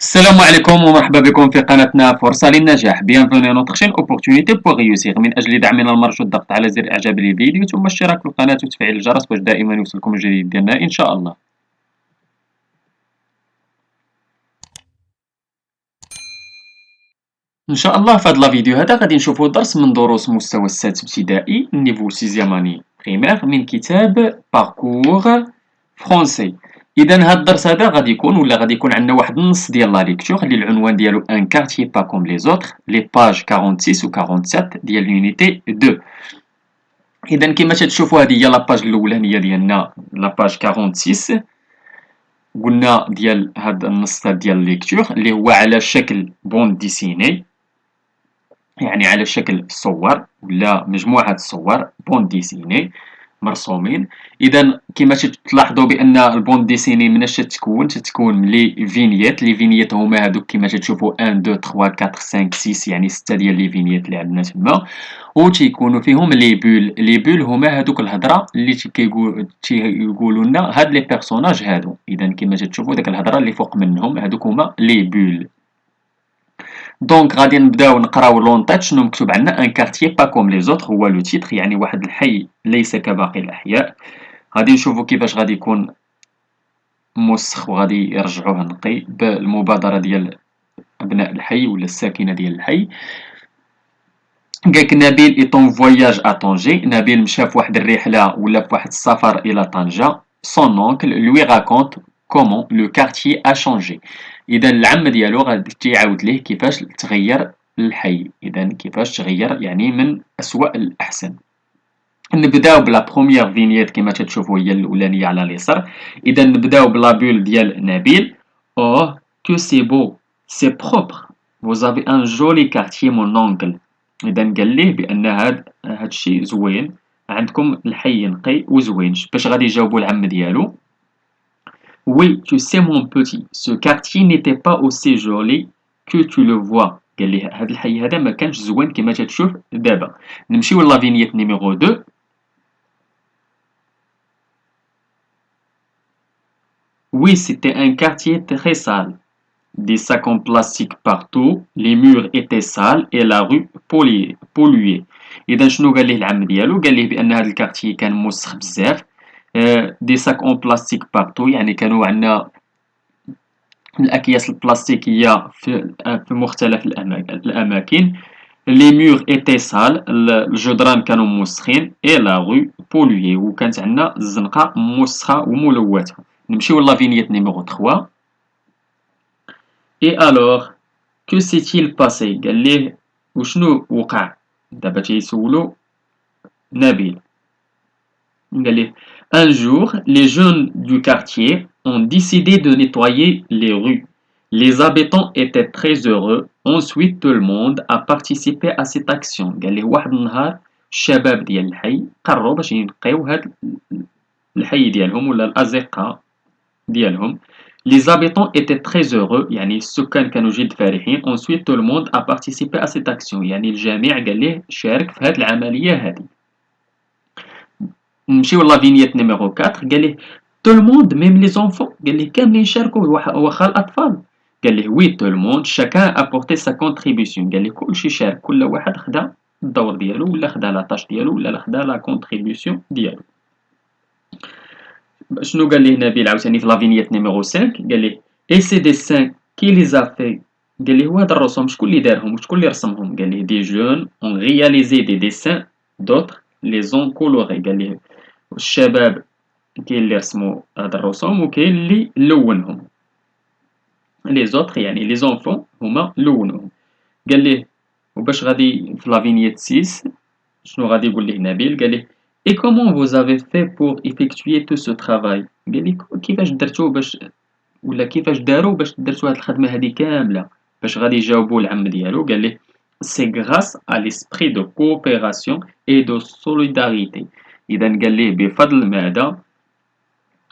السلام عليكم ومرحبا بكم في قناتنا فرصة للنجاح. Bienvenue à notre chaîne Opportunité pour réussir. من أجل دعمنا المرجو الضغط على زر إعجاب الفيديو ثم الاشتراك في القناة وتفعيل الجرس باش دائما يوصلكم الجديد ديالنا إن شاء الله. إن شاء الله في هذا الفيديو هذا غادي نشوفوا درس من دروس مستوى السادس ابتدائي نيفو سيزيام اني بريمير من كتاب باركور فرونسي. اذا هذا الدرس هذا غادي يكون عندنا واحد النص ديال لا ليكتور اللي العنوان ديالو ان كارتيي با كوم لي زوتر لي باج 46 و 47 ديال لونيتي 2. اذا كما تشوفوا هذه هي لاباج الاولانيه ديالنا لاباج 46. قلنا ديال هذا النص ديال ليكتور اللي هو على شكل بوند ديسيني، يعني على شكل صور ولا مجموعة صور بوند ديسيني مرسومين. اذا كما تلاحظوا بان البوند ديسيني مناش تتكون من لي فينيات هما هادوك كما تشوفوا 1 2 3 4 5 6 يعني 6 ديال لي فينيات اللي عندنا تما، و تيكونوا فيهم لي بول هما هادوك الهضره اللي تيقولوا لنا هاد لي بيرسوناج هادو. اذا كما تشوفوا داك الهضره اللي فوق منهم هادوك هما لي بول. دونك غادي نبداو نقراو لونطيت شنو مكتوب عندنا ان كارتيي با كوم لي زوتر هو لو تيتر، يعني واحد الحي ليس كباقي الاحياء. غادي نشوفوا كيفاش غادي يكون موسخ وغادي يرجعوه نقي بالمبادره ديال ابناء الحي ولا الساكنه ديال الحي. قالك نبيل ايطون فواياج ا طنجي، نبيل مشى في واحد الرحله ولا في واحد السفر الى طنجه. سون اونكل لوي راكونت كومون لو كارتيي ا شونجي، اذا العم ديالو غادي تيعاود ليه كيفاش تغير الحي، اذا كيفاش تغير يعني من اسوء الاحسن. نبداو بلا بروميير فينييت كما تشوفوا هي الاولانيه على اليسار. اذا نبداو بلا بول ديال نبيل. اوه كو سي بو سي بروبر vous avez un joli quartier mon oncle. اذا قال ليه بان هاد الشيء زوين، عندكم الحي نقي وزوين. باش غادي يجاوبوا العم ديالو؟ Oui, tu sais mon petit, ce quartier n'était pas aussi joli que tu le vois. قال ليه هاد الحي هذا ما كانش زوين كما تشوف دابا. نمشيو لا فينييت نيميرو 2. Oui, c'était un quartier très sale. Des sacs en plastique partout, les murs étaient sales et la rue polluée. إذا شنو قال ليه العم ديالو؟ قال ليه بأن هذا الكارتي كان موسخ بزاف. دي ساك اون بلاستيك بارتو، يعني كانوا عندنا الأكياس البلاستيكية في مختلف الأماكن. لي مور ايتي سال، الجدران كانوا موسخين. اي لا رو بولوي، وكانت عندنا الزنقة موسخة وملوثة. نمشيو لا فينييت نيميرو 3. اي الوغ كو سيتيل باسي، قال ليه وشنو وقع؟ دابا تيسولو نبيل. قال ليه un jour les jeunes du quartier ont décidé de nettoyer les rues. Les habitants étaient très heureux. Ensuite tout le monde a participé à cette action. قال ليه واحد النهار الشباب ديال الحي قرروا باش ينقيو هاد الحي ديالهم ولا الازقه ديالهم. Les habitants étaient très heureux، يعني السكان كانوا جد فرحين. Ensuite tout le monde a participé à cette action، يعني الجميع قال ليه شارك في هاد العملية هذه. نمشيو لا فينييت نيميرو 4. قال ليه tout le monde même les enfants، قال ليه كاملين شاركوا واخا الأطفال. قال ليه oui tout le monde chacun a porté sa contribution، قال ليه كلشي شارك، كل واحد خدا الدور ديالو ولا خدا لاطاش ديالو ولا خدا لا كونتريبيسيون ديالو. شنو قال ليه نبيل عاوتاني في لا فينييت نيميرو 5؟ قال ليه اي سي ديسين كي لي زافي، قال ليه هاد الرسوم شكون اللي دارهم وشكون اللي رسمهم؟ قال ليه دي جون اون رياليزي دي ديسين دوطر لي زون كولوري، قال ليه الشباب كاين اللي رسموا هاد الرسوم وكاين اللي لونهم. لي زوطر يعني لي زونفون هما لونوهم. قال ليه وباش غادي في لا فينييت 6 شنو غادي يقول ليه نبيل؟ قال ليه Et comment vous avez fait pour effectuer tout ce travail؟ قال لي كيفاش درتو باش ولا كيفاش داروا باش درتو هاد الخدمة هادي كاملة؟ باش غادي يجاوبوا العم ديالو؟ قال ليه c'est grâce à l'esprit de coopération et de solidarité. إذا قال ليه بفضل ماذا؟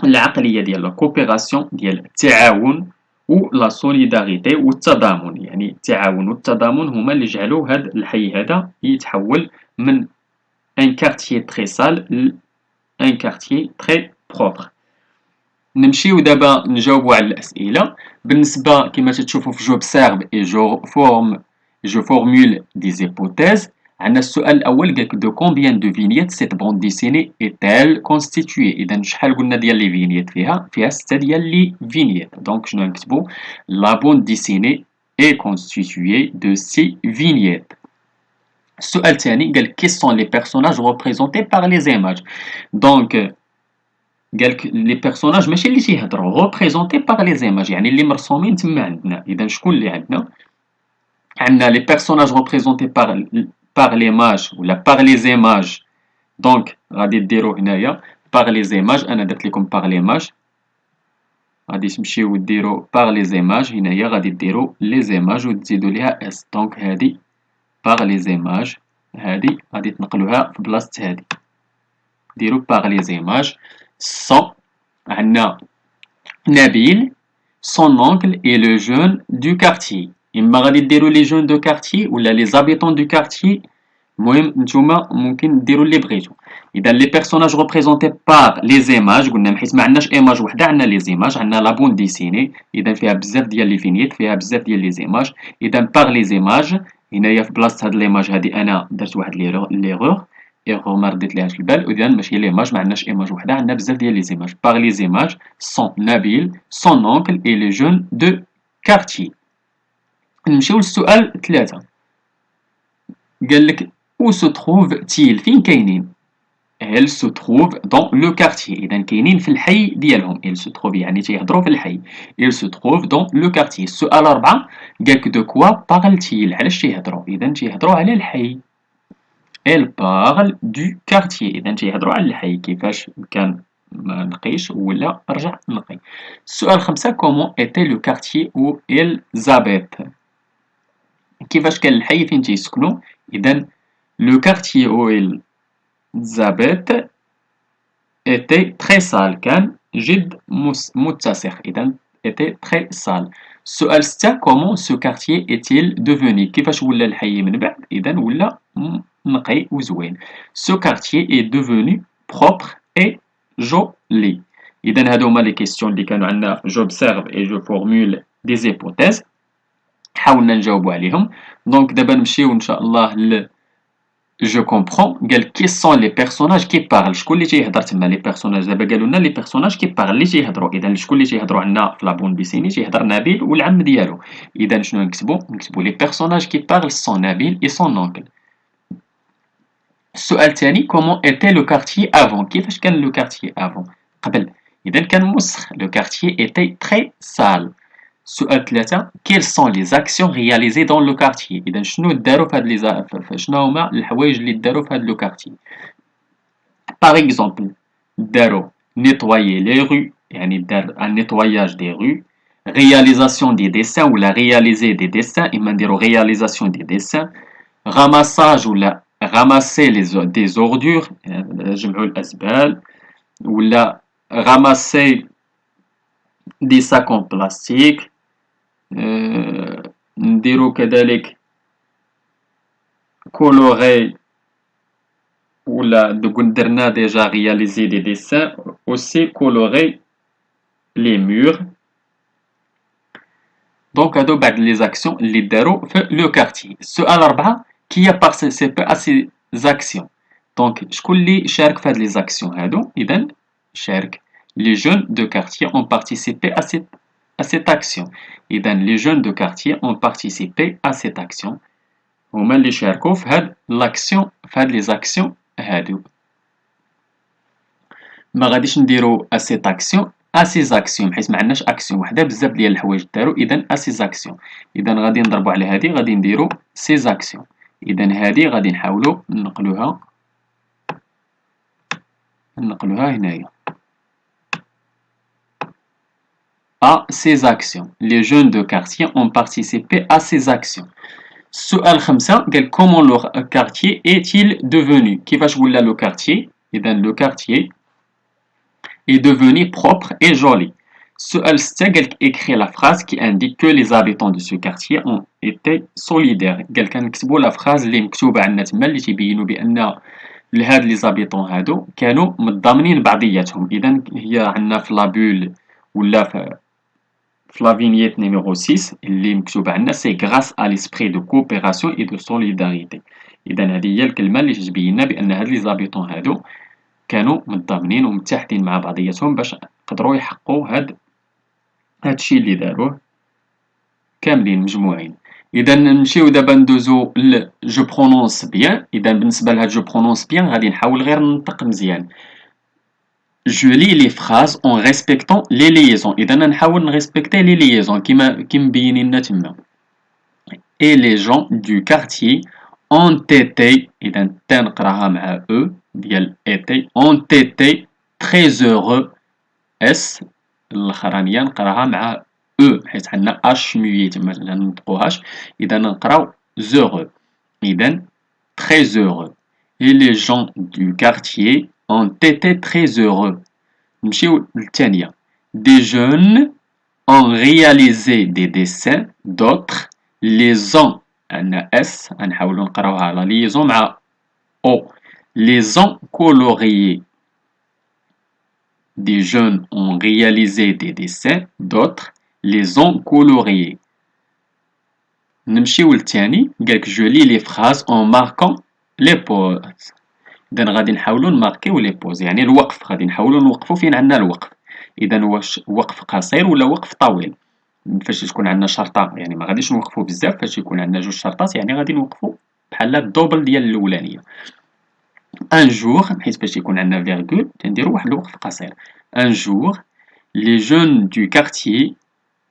العقلية ديال لا كوبيراسيون ديال التعاون و لا سوليداريتي والتضامن، يعني التعاون والتضامن هما اللي جعلوا هاد الحي هذا يتحول من un quartier très sale, un quartier très propre. نمشيو دابا نجاوبوا على الأسئلة. بالنسبة كما تشوفوا في j'observe et je formule des hypothèses. عندنا السؤال الأول قالك de combien de vignettes cette bande dessinée est-elle constituée؟ إذا شحال قلنا ديال لي فينيت فيها 6 ديال لي فينيت. دونك شنو نكتبوا؟ la bande dessinée est constituée de 6 vignettes. السؤال الثاني قالك quels sont les personnages représentés par les images؟ دونك قالك لي بيرسوناج ماشي اللي تيهضروا ريبريزونتي باغ لي زيماج يعني اللي مرسومين تما عندنا. اذا شكون اللي عندنا لي بيرسوناج ريبريزونتي باغ ليماج ولا باغ لي زيماج. دونك غادي ديروا هنايا باغ لي زيماج. انا درت لكم باغ ليماج، غادي تمشيو ديروا باغ لي زيماج. هنايا غادي ديروا لي زيماج وتزيدوا ليها اس. دونك هادي باغ لي زيماج، هادي غادي تنقلوها في بلاصه هادي ديروا باغ لي زيماج. Son, عندنا نبيل son oncle et le jeune du quartier. إما غادي ديروا لي جون دو كارتيي ولا لي زابيتون دو كارتيي، المهم نتوما ممكن ديروا اللي بغيتو. إذا لي بيرسوناج ريبريزونتي باغ لي زيماج قلنا حيت ما عندناش ايماج وحده عندنا لي زيماج، عندنا لا بوند ديسيني إذا فيها بزاف ديال لي فينيت، فيها بزاف ديال لي زيماج. إذا باغ لي زيماج هنايا في بلاصة هاد ليماج هادي أنا درت واحد ليغور ما رديت ليهاش البال. اذا ماشي ليماج، ما عندناش ايماج وحده، عندنا بزاف ديال لي زيماج. باغ لي زيماج سون نبيل سون اونكل اي لي جون دو كارتيي. نمشيو للسؤال 3. قال لك او سو تروف تيل، فين كاينين؟ elle se trouve dans le quartier. اذا كاينين في الحي ديالهم. elle se trouve يعني تيهضروا في الحي. elle se trouve dans le quartier. السؤال 4 قال لك دو كوا بارل تيل، علاش تيهضروا؟ اذا تيهضروا على الحي. Elle parle du quartier. إذا تيهضروا على الحي كيفاش كان ما نقيش ولا رجع نقي. السؤال 5 comment était le quartier où ils habitent؟ كيفاش كان الحي فين تيسكنوا؟ إذا le quartier où ils habitent était très sale، كان جد متسخ. إذا était très sale. السؤال 6 comment ce quartier est-il devenu؟ كيفاش ولا الحي من بعد؟ إذا ولا نقي وزوين. Ce quartier est devenu propre et joli. إذا هادو هما لي كيسيون اللي كانوا عندنا في j'observe et je formule des hypothèses. حاولنا نجاوبوا عليهم. دونك دابا نمشيو إن شاء الله ل je comprends. قال qui sont les personnages qui parlent؟ شكون اللي تيهضر تما؟ لي بيرسوناج دابا قالوا لنا لي بيرسوناج كي بارل اللي تيهضروا. اذا شكون اللي تيهضروا عندنا في لابون ديسيني؟ تيهضر نبيل والعم ديالو. اذا شنو نكتبوا لي بيرسوناج كي بارل سون نبيل اي سون اونكل. السؤال الثاني comment était le quartier avant؟ كيفاش كان لو كارتيي avant قبل؟ اذا كان مسخ. le quartier était très sale. السؤال 3 quelles sont les actions réalisées dans le quartier؟ اذا شنو داروا في هاد شنو هما الحوايج اللي داروا في هاد لو كارتيي؟ par exemple داروا nettoyer les rues يعني دار un nettoyage des rues. réalisation des dessins ولا réaliser des dessins، اما نديرو réalisation des dessins. ramassage ولا ramasser des ordures جمعوا الأزبال، ولا ramasser des sacs en plastique. نديرو كذلك colorer ولا درنا déjà réaliser des dessins aussi colorer les murs. دونك هادو بعض لي زاكسيون اللي دارو في لو كارتيي. السؤال 4 qui a participé à ces actions؟ دونك شكون اللي شارك في هاد لي زاكسيون هادو؟ اذا شارك les jeunes de quartier ont participé à cette action. اذا les jeunes de quartier ont participé à cette action. هما اللي شاركوا في هاد لاكسيون، في هاد لي زاكسيون هادو. ما غاديش نديرو à cette action à ces actions حيت ما عندناش اكسيون وحده، بزاف ديال الحوايج داروا. اذا à ces actions. اذا غادي نضربوا على هادي غادي نديرو ces actions. اذا هادي غادي نحاولوا نقلوها هنايا à ces actions. Les jeunes de quartier ont participé à ces actions. السؤال 5 قال comment le quartier est-il devenu؟ كيفاش ولا le quartier؟ إذا le quartier est devenu propre et joli. السؤال 6 قال écrire la phrase qui indique que les habitants de ce quartier ont été solidaires. قال كنكتبوا لا phrase اللي مكتوبة عندنا تما اللي تيبينوا بأن لهاد لي زابيطون هادو كانوا متضامنين بعضياتهم. اذا هي عندنا في لابول ولا في لا فينييت نيميرو 6 اللي مكتوبه عندنا سي غراس ا ليسبري دو كوبيراسيون اي دو سوليداريتي. اذا هذه هي الكلمه اللي تبين لنا بان هاد لي زابيطون هادو كانوا متضامنين ومتحدين مع بعضياتهم باش يقدروا يحققوا هادشي اللي داروه كاملين مجموعين. اذا نمشيو دابا ندوزو ل جو برونونس بيان. اذا بالنسبه لهاد جو برونونس بيان غادي نحاول غير ننطق مزيان. Je lis les phrases en respectant les liaisons. إذا نحاول نريسبكتي les liaisons كيما مبينين لنا تما. Et les gens du quartier ont été. إذا تا نقراها مع E ديال été ont été très heureux. S الأخرانية نقراها مع E حيت عندنا H ميوي تما ما ننطقوهاش. إذا نقراو heureux. إذا très heureux. Et les gens du quartier ont été très heureux. نمشيو للثانية. Des jeunes ont réalisé des dessins, d'autres les ont. عندنا S غنحاولو نقراوها على liaison مع O. Les ont coloriés. Des jeunes ont réalisé des dessins, d'autres les ont coloriés. نمشيو للثاني. قالك je lis les phrases en marquant les pauses. إذا غادي نحاولو نماركيو لي بوز يعني الوقف. غادي نحاولو نوقفو فين عندنا الوقف. إذا واش وقف قصير ولا وقف طويل. فاش تكون عندنا شرطة يعني ما غاديش نوقفو بزاف. فاش يكون عندنا جوج شرطات يعني غادي نوقفو بحال الدوبل ديال الأولانية. ان جور حيت باش يكون عندنا فيرغول تنديرو واحد الوقف قصير. ان جور les jeunes du quartier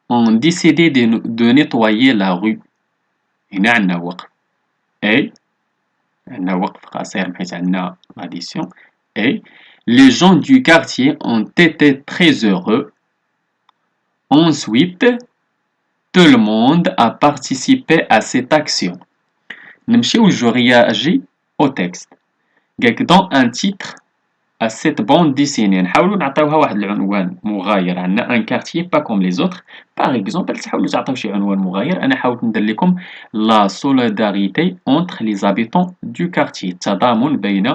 ont décidé de nettoyer la rue. هنا عندنا وقف. أي عندنا وقف قصير حيت عندنا l'addition. Et les gens du quartier ont été très heureux. Ensuite, tout le monde a participé à cette action. نمشيو je réagis au texte. قالك dans un titre à cette bande dessinée نحاولوا نعطيوها واحد العنوان مغاير. عندنا un quartier pas comme les autres. par exemple تحاولوا تعطيو شي عنوان مغاير. انا حاولت ندير لكم la solidarité entre les habitants du quartier. التضامن بين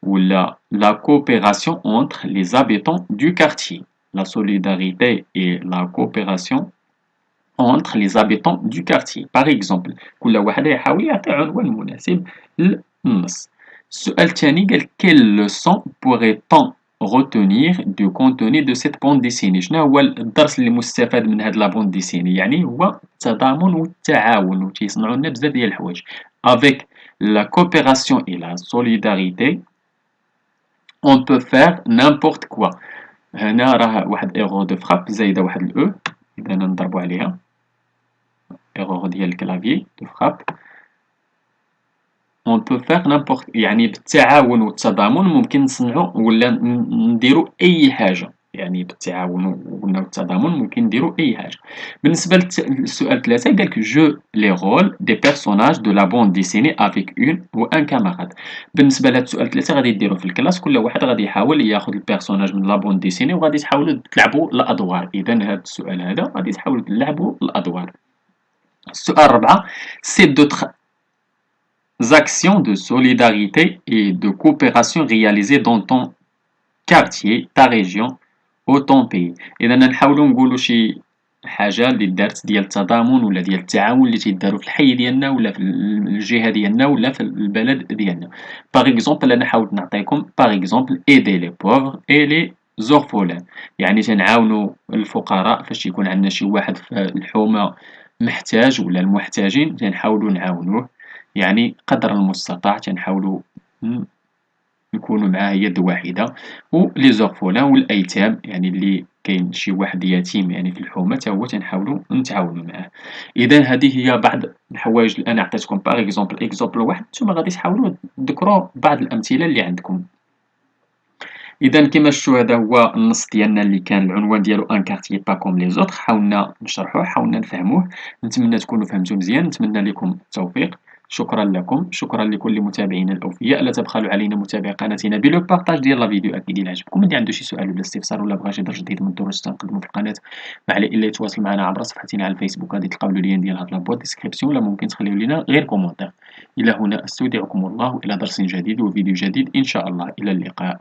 ولا la coopération entre les habitants du quartier. La solidarité et la coopération entre les habitants du quartier. par exemple كل واحد يحاول يعطي عنوان مناسب للنص. السؤال الثاني قال quelle leçon pourrait-on retenir du contenu de cette bande dessinée. شنو هو الدرس اللي مستفاد من هاد لا بوند ديسيني. يعني هو التضامن والتعاون وتيصنعوا لنا بزاف ديال الحوايج. avec la coopération et la solidarité on peut faire n'importe quoi. هنا راه واحد ايرور دو فراب زايده واحد الاو. اذا نضربوا عليها ايرور ديال الكلافيي دو فراب. on peut faire n'importe يعني بالتعاون والتضامن ممكن نصنعوا ولا نديروا اي حاجه. يعني بالتعاون والتضامن ممكن نديروا اي حاجه. بالنسبه للسؤال 3 قالك جو لي رول دي بيرسوناج دو لا بوند ديسيني افيك اون و ان كاماراد. بالنسبه لهاد السؤال 3 غادي ديروه في الكلاس. كل واحد غادي يحاول ياخذ البيرسوناج من لا بوند ديسيني وغادي تحاولوا تلعبوا الادوار. اذا هاد السؤال هذا غادي تحاولوا تلعبوا الادوار. السؤال 4 سي دوطخ actions de solidarité et de coopération réalisées dans ton quartier, ta région ou ton pays. إذا نحاولوا نقولوا شي حاجة اللي دارت ديال التضامن ولا ديال التعاون اللي تيداروا في الحي ديالنا ولا في الجهة ديالنا ولا في البلد ديالنا. باغ اكزومبل أنا حاولت نعطيكم باغ اكزومبل aider les pauvres et les orphelins. يعني تنعاونوا الفقراء فاش يكون عندنا شي واحد في الحومة محتاج ولا المحتاجين تنحاولوا نعاونوه. يعني قدر المستطاع تنحاولوا نكونوا معاه يد واحدة. و لي زورفولان والايتام يعني اللي كاين شي واحد يتيم يعني في الحومة تا هو تنحاولوا نتعاونوا معاه. اذا هذه هي بعض الحوايج اللي انا عطيتكم باغ اكزومبل واحد. نتوما غادي تحاولوا تذكروا بعض الامثله اللي عندكم. اذا كما شفتوا هذا هو النص ديالنا اللي كان العنوان ديالو ان كارتيي با كوم لي زوطخ. حاولنا نشرحوه حاولنا نفهموه. نتمنى تكونوا فهمتوا مزيان. نتمنى لكم التوفيق. شكرا لكم، شكرا لكل متابعينا الأوفياء، لا تبخلوا علينا متابعي قناتنا بلو بارطاج ديال لا فيديو أكيد إلا عجبكم. اللي عنده شي سؤال ولا استفسار ولا بغى شي درس جديد من الدروس تنقدمو في القناة، ما عليه إلا يتواصل معنا عبر صفحتنا على الفيسبوك، غادي تلقاو اللين ديال هاد لابوات ديسكريبسيون، ولا ممكن تخليو لينا غير كومونتير. إلى هنا أستودعكم الله إلى درس جديد وفيديو جديد إن شاء الله، إلى اللقاء.